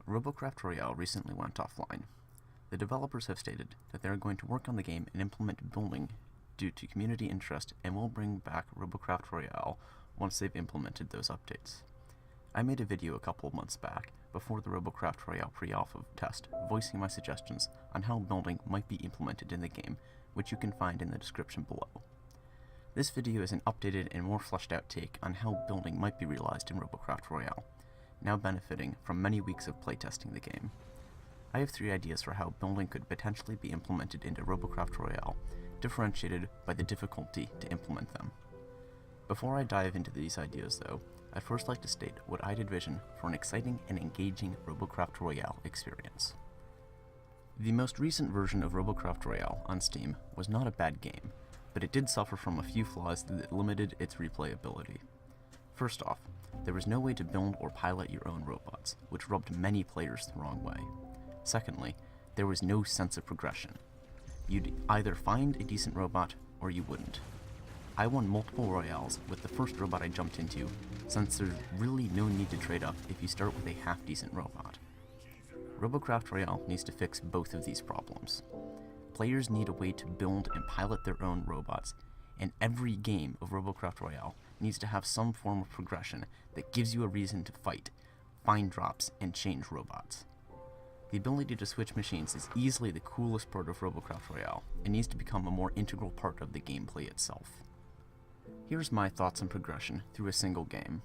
Robocraft Royale recently went offline. The developers have stated that they are going to work on the game and implement building due to community interest and will bring back Robocraft Royale once they've implemented those updates. I made a video a couple of months back before the Robocraft Royale pre-alpha test voicing my suggestions on how building might be implemented in the game, which you can find in the description below. This video is an updated and more fleshed out take on how building might be realized in Robocraft Royale, now benefiting from many weeks of playtesting the game. I have 3 ideas for how building could potentially be implemented into Robocraft Royale, differentiated by the difficulty to implement them. Before I dive into these ideas though, I'd first like to state what I'd envision for an exciting and engaging Robocraft Royale experience. The most recent version of Robocraft Royale on Steam was not a bad game, but it did suffer from a few flaws that limited its replayability. First off, there was no way to build or pilot your own robots, which rubbed many players the wrong way. Secondly, there was no sense of progression. You'd either find a decent robot or you wouldn't. I won multiple royales with the first robot I jumped into, since there's really no need to trade up if you start with a half-decent robot. Robocraft Royale needs to fix both of these problems. Players need a way to build and pilot their own robots, and every game of Robocraft Royale needs to have some form of progression that gives you a reason to fight, find drops, and change robots. The ability to switch machines is easily the coolest part of Robocraft Royale, and needs to become a more integral part of the gameplay itself. Here's my thoughts on progression through a single game.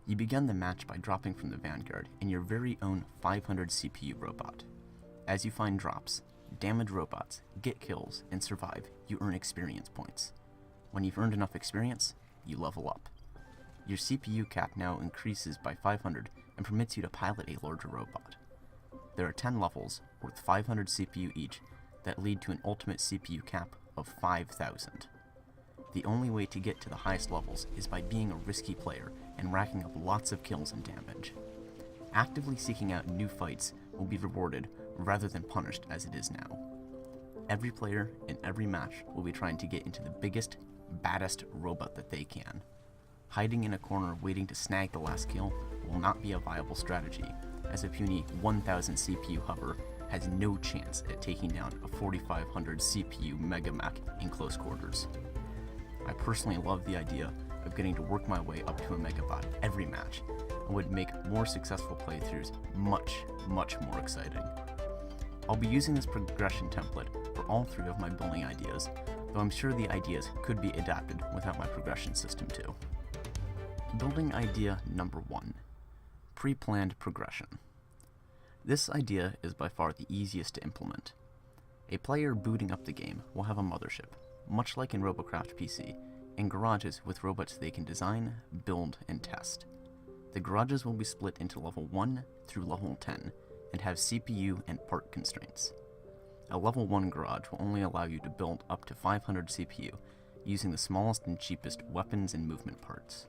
You begin the match by dropping from the Vanguard in your very own 500 CPU robot. As you find drops, damage robots, get kills, and survive, you earn experience points. When you've earned enough experience, you level up. Your CPU cap now increases by 500 and permits you to pilot a larger robot. There are 10 levels, worth 500 CPU each, that lead to an ultimate CPU cap of 5,000. The only way to get to the highest levels is by being a risky player and racking up lots of kills and damage. Actively seeking out new fights will be rewarded rather than punished as it is now. Every player in every match will be trying to get into the biggest, baddest robot that they can. Hiding in a corner waiting to snag the last kill will not be a viable strategy, as a puny 1000 CPU hover has no chance at taking down a 4500 CPU Mega Mech in close quarters. I personally love the idea of getting to work my way up to a Megabot every match, and would make more successful playthroughs much more exciting. I'll be using this progression template for all 3 of my building ideas, though I'm sure the ideas could be adapted without my progression system too. Building idea number 1. Pre-planned progression. This idea is by far the easiest to implement. A player booting up the game will have a mothership, much like in Robocraft PC, and garages with robots they can design, build, and test. The garages will be split into level 1 through level 10, and have CPU and part constraints. A level 1 garage will only allow you to build up to 500 CPU, using the smallest and cheapest weapons and movement parts.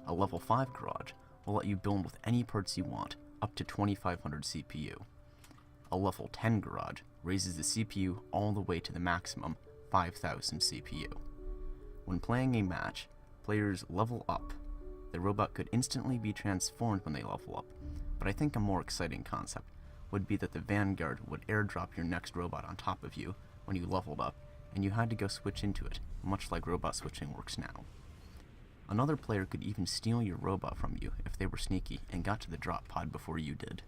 A level 5 garage will let you build with any parts you want, up to 2500 CPU. A level 10 garage raises the CPU all the way to the maximum 5000 CPU. When playing a match, players level up. The robot could instantly be transformed when they level up, but I think a more exciting concept would be that the Vanguard would airdrop your next robot on top of you when you leveled up, and you had to go switch into it, much like robot switching works now. Another player could even steal your robot from you if they were sneaky and got to the drop pod before you did.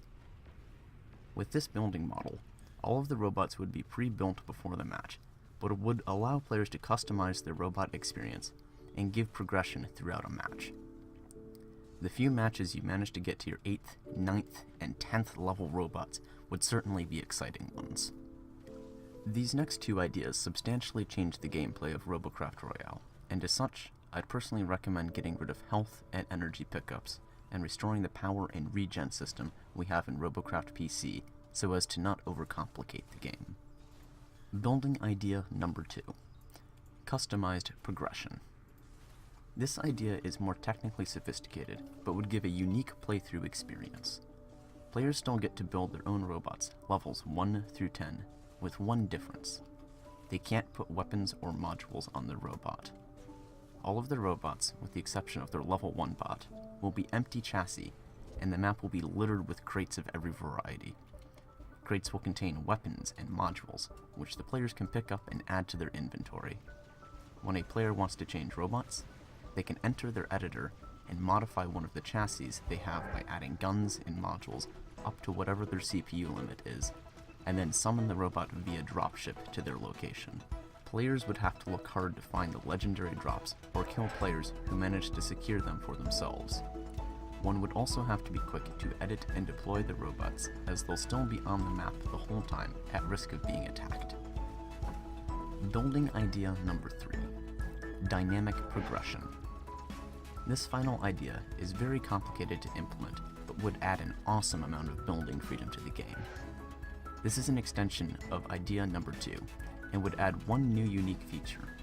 With this building model, all of the robots would be pre-built before the match, but it would allow players to customize their robot experience and give progression throughout a match. The few matches you manage to get to your 8th, 9th, and 10th level robots would certainly be exciting ones. These next 2 ideas substantially change the gameplay of Robocraft Royale, and as such, I'd personally recommend getting rid of health and energy pickups, and restoring the power and regen system we have in Robocraft PC so as to not overcomplicate the game. Building idea number 2. Customized progression. This idea is more technically sophisticated, but would give a unique playthrough experience. Players still get to build their own robots, levels 1 through 10, with one difference. They can't put weapons or modules on their robot. All of the robots, with the exception of their level 1 bot, will be empty chassis and the map will be littered with crates of every variety. Crates will contain weapons and modules, which the players can pick up and add to their inventory. When a player wants to change robots, they can enter their editor and modify one of the chassis they have by adding guns and modules up to whatever their CPU limit is, and then summon the robot via dropship to their location. Players would have to look hard to find the legendary drops or kill players who manage to secure them for themselves. One would also have to be quick to edit and deploy the robots, as they'll still be on the map the whole time at risk of being attacked. Building idea number 3. Dynamic progression. This final idea is very complicated to implement, but would add an awesome amount of building freedom to the game. This is an extension of idea number 2, and would add one new unique feature: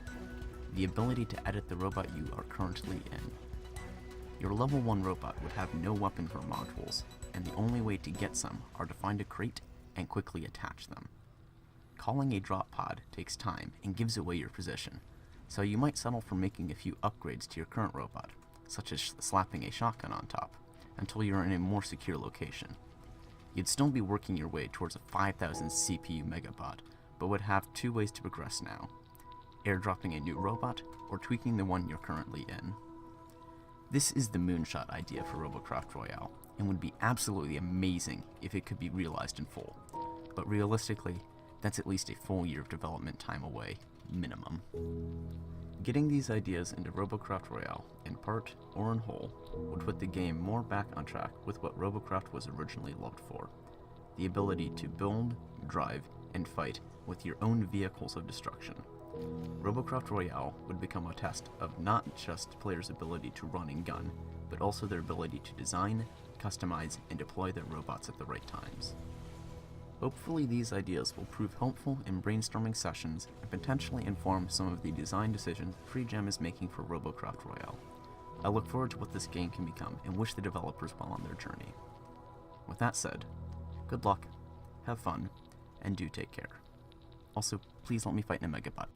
the ability to edit the robot you are currently in. Your level 1 robot would have no weapons or modules, and the only way to get some are to find a crate and quickly attach them. Calling a drop pod takes time and gives away your position, so you might settle for making a few upgrades to your current robot, such as slapping a shotgun on top, until you're in a more secure location. You'd still be working your way towards a 5000 CPU megabot, but would have 2 ways to progress now: airdropping a new robot or tweaking the one you're currently in. This is the moonshot idea for Robocraft Royale, and would be absolutely amazing if it could be realized in full, but realistically, that's at least a full year of development time away, minimum. Getting these ideas into Robocraft Royale, in part or in whole, would put the game more back on track with what Robocraft was originally loved for: the ability to build, drive, and fight with your own vehicles of destruction. Robocraft Royale would become a test of not just players' ability to run and gun, but also their ability to design, customize, and deploy their robots at the right times. Hopefully these ideas will prove helpful in brainstorming sessions and potentially inform some of the design decisions FreeGem is making for Robocraft Royale. I look forward to what this game can become and wish the developers well on their journey. With that said, good luck, have fun, and do take care. Also, please let me fight in a megabot.